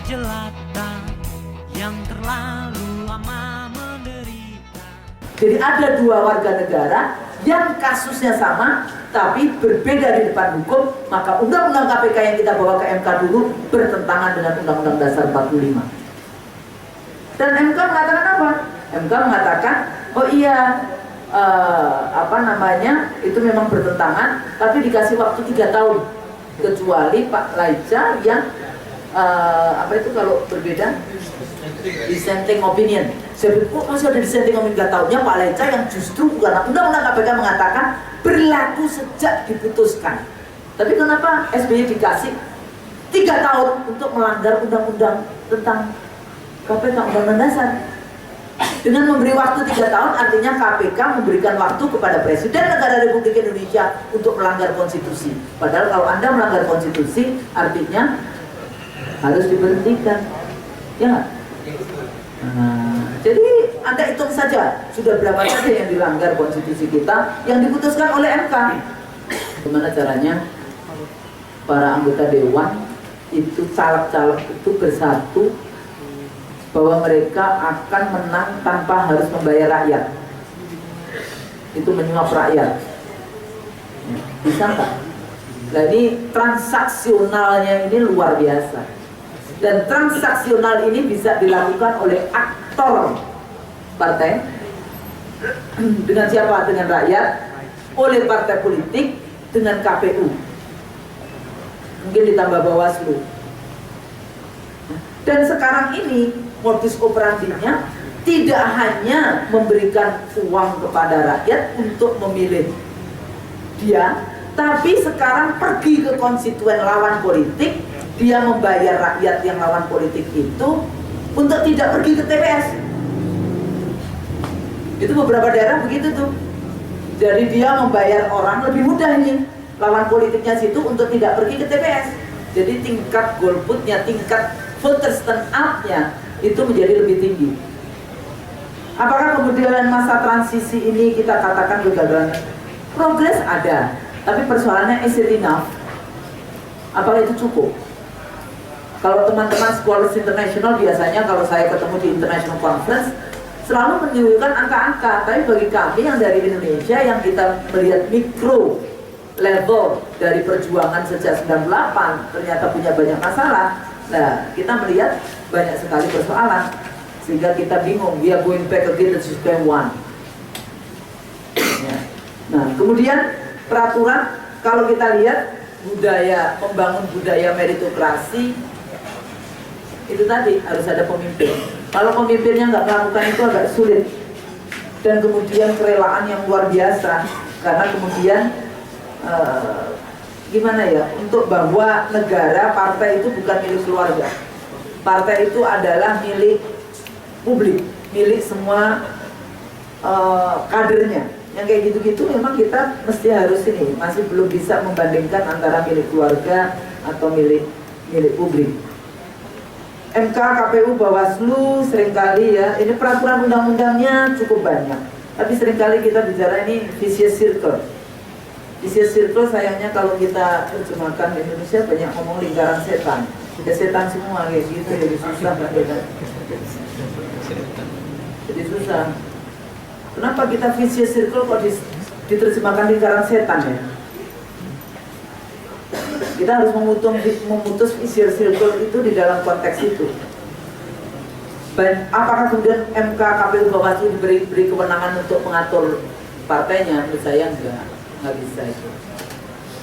jelata yang terlalu lama menderita. Jadi ada dua warga negara yang kasusnya sama tapi berbeda di depan hukum, maka undang-undang KPK yang kita bawa ke MK dulu bertentangan dengan Undang-Undang Dasar 45. Dan MK mengatakan apa? MK mengatakan, oh iya, itu memang bertentangan, tapi dikasih waktu 3 tahun, kecuali Pak Laica yang kalau berbeda dissenting opinion. Saya pikir masih ada dissenting opinion 3 tahunnya Pak Laica yang justru karena undang-undang KPK mengatakan berlaku sejak diputuskan. Tapi kenapa SBY dikasih 3 tahun untuk melanggar undang-undang tentang KPK, Undang-Undang Dasar? Dengan memberi waktu 3 tahun artinya KPK memberikan waktu kepada Presiden Negara Republik Indonesia untuk melanggar konstitusi. Padahal kalau Anda melanggar konstitusi artinya harus diberhentikan, ya nggak? Jadi Anda hitung saja sudah berapa saja yang dilanggar konstitusi kita yang diputuskan oleh MK. Bagaimana caranya para anggota dewan itu, caleg-caleg itu bersatu bahwa mereka akan menang tanpa harus membayar rakyat. Itu menyuap rakyat. Bisa nggak? Nah ini transaksionalnya ini luar biasa. Dan transaksional ini bisa dilakukan oleh aktor partai. Dengan siapa? Dengan rakyat. Oleh partai politik. Dengan KPU. Mungkin ditambah Bawaslu. Dan sekarang ini modus operandinya tidak hanya memberikan uang kepada rakyat untuk memilih dia, tapi sekarang pergi ke konstituen lawan politik, dia membayar rakyat yang lawan politik itu untuk tidak pergi ke TPS. Itu beberapa daerah begitu tuh. Jadi dia membayar orang, lebih mudah ini lawan politiknya situ untuk tidak pergi ke TPS. Jadi tingkat golputnya, tingkat voters turn out-nya itu menjadi lebih tinggi. Apakah kemudian masa transisi ini kita katakan kegagalan? Progres ada, tapi persoalannya is it enough? Apakah itu cukup? Kalau teman-teman Scholars International biasanya kalau saya ketemu di International Conference selalu menunjukkan angka-angka, tapi bagi kami yang dari Indonesia yang kita melihat mikro level dari perjuangan sejak 98 ternyata punya banyak masalah. Nah, kita melihat banyak sekali persoalan sehingga kita bingung, we are going back again to square one. Ya. Nah, kemudian peraturan, kalau kita lihat budaya, membangun budaya meritokrasi itu tadi harus ada pemimpin. Kalau pemimpinnya nggak melakukan itu agak sulit. Dan kemudian kerelaan yang luar biasa karena kemudian gimana ya, untuk bahwa negara, partai itu bukan milik keluarga. Partai itu adalah milik publik, milik semua kadernya. Yang kayak gitu-gitu memang kita mesti harus ini, masih belum bisa membandingkan antara milik keluarga atau milik publik. MK, KPU, Bawaslu seringkali ya, ini peraturan undang-undangnya cukup banyak. Tapi seringkali kita bicara ini vicious circle. Vicious circle sayangnya kalau kita terjemahkan di Indonesia banyak ngomong lingkaran setan. Sudah setan semua kayak gitu, jadi susah kan kita. Jadi susah. Kenapa kita vicious circle kok diterjemahkan lingkaran setan ya? Kita harus memutus vicious circle itu di dalam konteks itu. Apakah kemudian MK, KPU, Bawaslu diberi kewenangan untuk mengatur partainya? Menurut saya nggak bisa itu.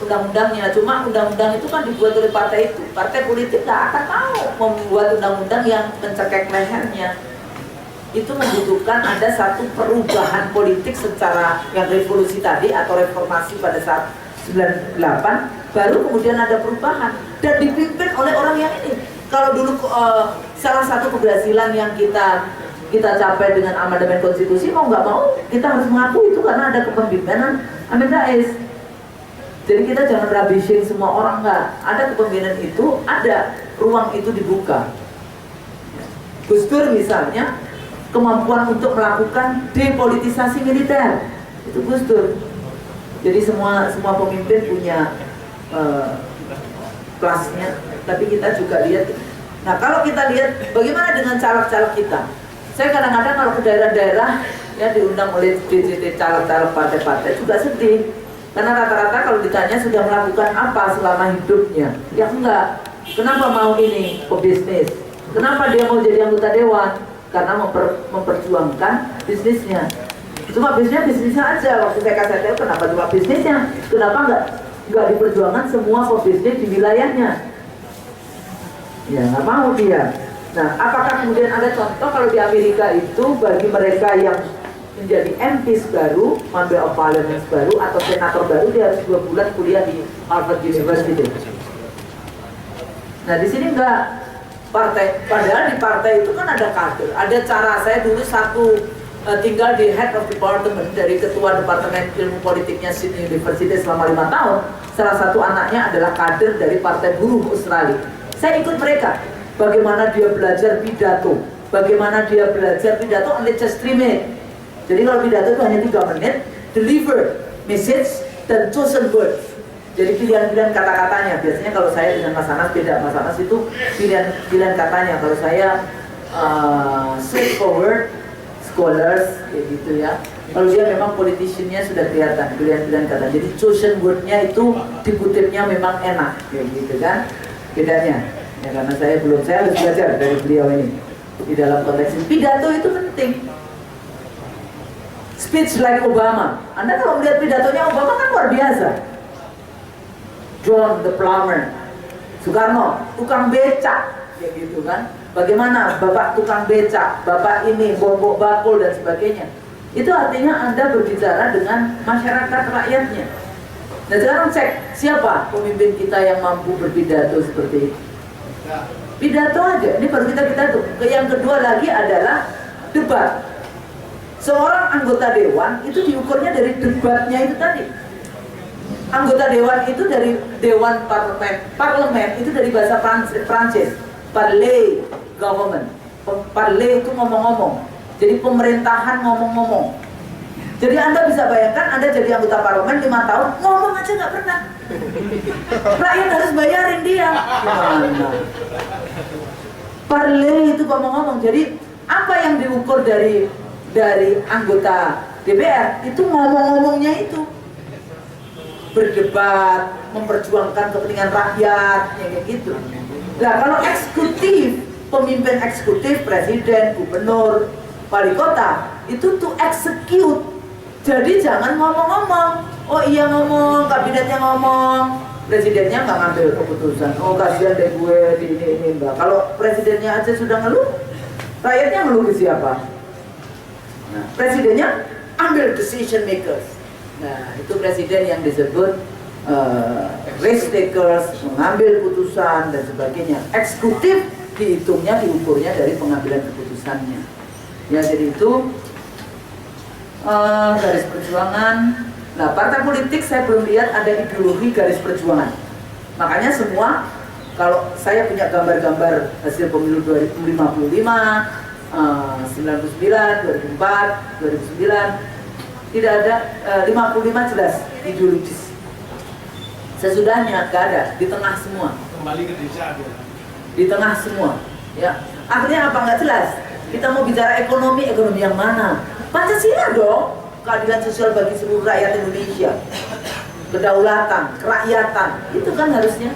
Undang-undangnya, cuma undang-undang itu kan dibuat oleh partai itu. Partai politik nggak akan mau membuat undang-undang yang mencekek lehernya. Itu membutuhkan ada satu perubahan politik secara yang revolusi tadi atau reformasi pada saat 98, baru kemudian ada perubahan dan dipimpin oleh orang yang ini. Kalau dulu salah satu keberhasilan yang kita capai dengan amandemen konstitusi, mau nggak mau kita harus mengaku itu karena ada kepemimpinan Amin Rais. Jadi kita jangan rubishing semua orang, nggak. Ada kepemimpinan itu, ada ruang itu dibuka. Gus Dur misalnya kemampuan untuk melakukan depolitisasi militer itu Gus Dur. Jadi semua pemimpin punya kelasnya, tapi kita juga lihat Nah kalau kita lihat bagaimana dengan caleg-caleg kita, saya kadang-kadang kalau ke daerah-daerah ya diundang oleh DJT caleg-caleg partai-partai juga sedih, karena rata-rata kalau ditanya sudah melakukan apa selama hidupnya, ya enggak. Kenapa mau ini pebisnis? Kenapa dia mau jadi anggota dewan? Karena memperjuangkan bisnisnya. Cuma bisnisnya aja. Waktu saya kasih tahu kenapa cuma bisnisnya, kenapa enggak diperjuangkan semua pebisnis di wilayahnya? Ya nggak mau dia. Nah, apakah kemudian ada contoh kalau di Amerika itu bagi mereka yang menjadi MPs baru, Member of Parliament baru atau senator baru, dia harus 2 bulan kuliah di Harvard University. Nah di sini enggak. Partai, padahal di partai itu kan ada kader, ada cara. Saya dulu tinggal di Head of Department dari Ketua Departemen Ilmu Politiknya Sydney University selama 5 tahun. Salah satu anaknya adalah kader dari Partai Buruh Australia. Saya ikut mereka. Bagaimana dia belajar pidato, bagaimana dia belajar pidato only just 3 minutes. Jadi kalau pidato itu hanya 3 menit, deliver message dan chosen words. Jadi pilihan-pilihan kata-katanya. Biasanya kalau saya dengan Mas Anas beda. Mas Anas itu pilihan katanya. Kalau saya straightforward, scholars, kayak gitu ya. Kalau dia memang politiciannya sudah kelihatan pilihan-pilihan kata. Jadi chosen wordnya itu dikutipnya memang enak, kayak gitu kan. Bedanya. Ya karena saya harus belajar dari beliau ini. Di dalam konteks ini. Pidato itu penting. Speech like Obama. Anda kalau melihat pidatonya Obama kan luar biasa. John the Plumber, Soekarno, tukang becak, kayak gitu kan. Bagaimana Bapak tukang becak, Bapak ini bombok bakul dan sebagainya. Itu artinya Anda berbicara dengan masyarakat rakyatnya. Nah sekarang cek siapa pemimpin kita yang mampu berpidato seperti itu. Pidato aja, ini baru kita tuh. Yang kedua lagi adalah debat. Seorang anggota dewan itu diukurnya dari debatnya itu tadi. Anggota dewan itu dari dewan parlemen itu dari bahasa Prancis, parler government. Parler itu ngomong-ngomong. Jadi pemerintahan ngomong-ngomong. Jadi Anda bisa bayangkan Anda jadi anggota parlemen 5 tahun ngomong aja nggak pernah. Rakyat harus bayarin dia. Gimana? Parler itu ngomong-ngomong. Jadi apa yang diukur dari anggota DPR itu ngomong-ngomongnya itu. Berdebat, memperjuangkan kepentingan rakyat, ya kayak gitu. Nah kalau eksekutif, pemimpin eksekutif, presiden, gubernur, wali kota, itu to execute. Jadi jangan ngomong-ngomong. Oh iya ngomong, kabinetnya ngomong, presidennya nggak ngambil keputusan. Oh kasihan deh gue di ini mbak. Kalau presidennya aja sudah ngeluh, rakyatnya ngeluh ke siapa? Nah, presidennya ambil decision makers. Nah, itu presiden yang disebut risk takers, mengambil putusan dan sebagainya. Eksekutif diukurnya dari pengambilan keputusannya. Ya, jadi itu garis perjuangan. Nah, partai politik saya belum lihat ada ideologi garis perjuangan. Makanya semua, kalau saya punya gambar-gambar hasil pemilu 2055, 99, 2004, 2009, tidak ada 55 jelas ideologis. Sesudahnya gak ada, di tengah semua. Kembali ke desa dia. Di tengah semua, ya. Akhirnya apa nggak jelas? Kita mau bicara ekonomi yang mana? Pancasila dong, keadilan sosial bagi seluruh rakyat Indonesia, kedaulatan, kerakyatan, itu kan harusnya.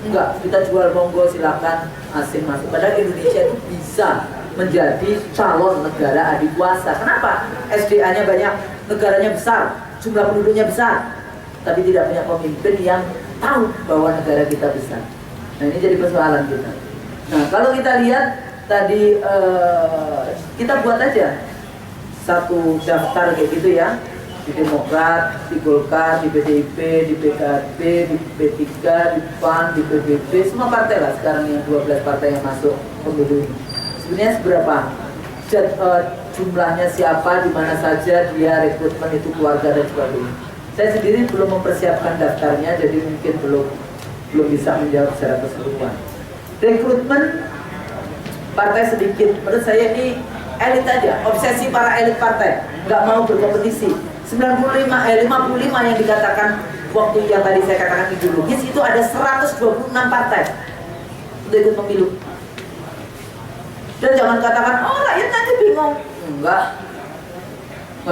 Enggak, kita jual monggo silakan asing masuk. Padahal Indonesia itu bisa menjadi calon negara adikuasa. Kenapa? SDA-nya banyak, negaranya besar, jumlah penduduknya besar, tapi tidak punya pemimpin yang tahu bahwa negara kita besar. Nah ini jadi persoalan kita. Nah kalau kita lihat tadi kita buat aja satu daftar kayak gitu ya, di Demokrat, di Golkar, di PDIP, di PKB, di P3, di PAN, di PBB, semua partai lah sekarang yang 12 partai yang masuk pemilu ini. Sebenarnya seberapa jumlahnya, siapa, di mana saja dia rekrutmen itu, keluarga dan sebagainya. Saya sendiri belum mempersiapkan daftarnya, jadi mungkin belum bisa menjawab secara keseluruhan. Rekrutmen partai sedikit, menurut saya ini elit aja, obsesi para elit partai, nggak mau berkompetisi. 55 yang dikatakan waktu yang tadi saya katakan ideologis itu ada 126 partai untuk ikut pemilu. Dan jangan katakan, oh rakyat nanti bingung. Enggak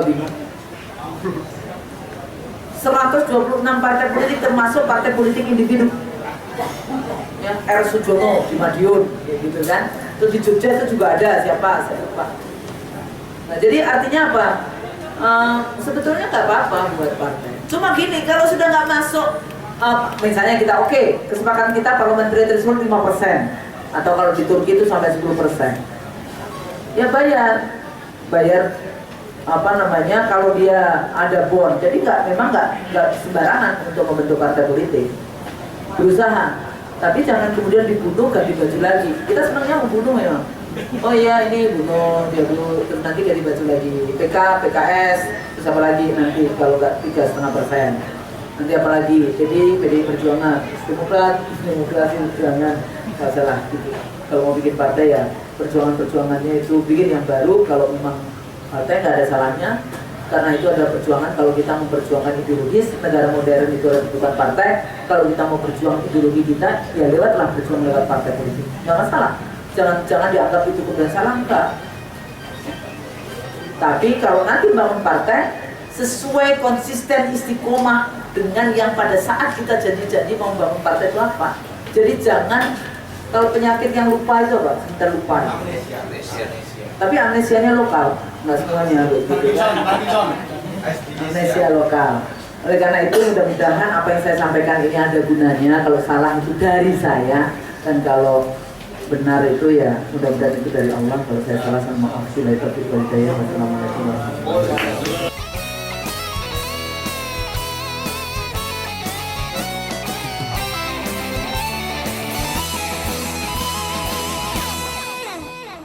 bingung. 126 partai politik termasuk partai politik individu. Ya, R. Sujono di Madiun, gitu kan. Terus di Jogja itu juga ada siapa, saya lupa. Nah, jadi artinya apa? Sebetulnya nggak apa-apa buat partai. Cuma gini, kalau sudah nggak masuk, misalnya kita kesepakatan kita parliamentary threshold 5%, atau kalau di Turki itu sampai 10%. Ya bayar apa namanya, kalau dia ada bond. Jadi memang nggak sembarangan untuk membentuk partai politik. Berusaha, tapi jangan kemudian dibunuh ganti baju lagi. Kita sebenarnya membunuh memang. Oh iya, ini bunuh dia dulu, terus nanti ganti baju lagi. PK, PKS, terus apa lagi nanti kalau nggak 3,5%. Nanti apa lagi? Jadi PDI Perjuangan, Demokrasi Perjuangan, nggak salah gitu. Kalau mau bikin partai ya perjuangannya itu bikin yang baru. Kalau memang partai nggak ada salahnya, karena itu ada perjuangan. Kalau kita memperjuangkan ideologis, negara modern itu ada bukan partai. Kalau kita mau berjuang ideologi kita, ya lewatlah berjuang lewat partai politik, nggak masalah. Jangan dianggap itu kemudian salah, enggak. Tapi kalau nanti bangun partai sesuai konsisten istiqomah dengan yang pada saat kita janji mau bangun partai itu apa. Jadi jangan, kalau penyakit yang lupa itu apa? Kita lupa. Tapi amnesianya lokal, nggak semuanya begitu. Amnesia lokal. Oleh karena itu mudah-mudahan apa yang saya sampaikan ini ada gunanya. Kalau salah itu dari saya, dan kalau benar itu ya mudah-mudahan itu dari Allah. Kalau saya salah, sama maaf. Wassalamualaikum warahmatullahi wabarakatuh.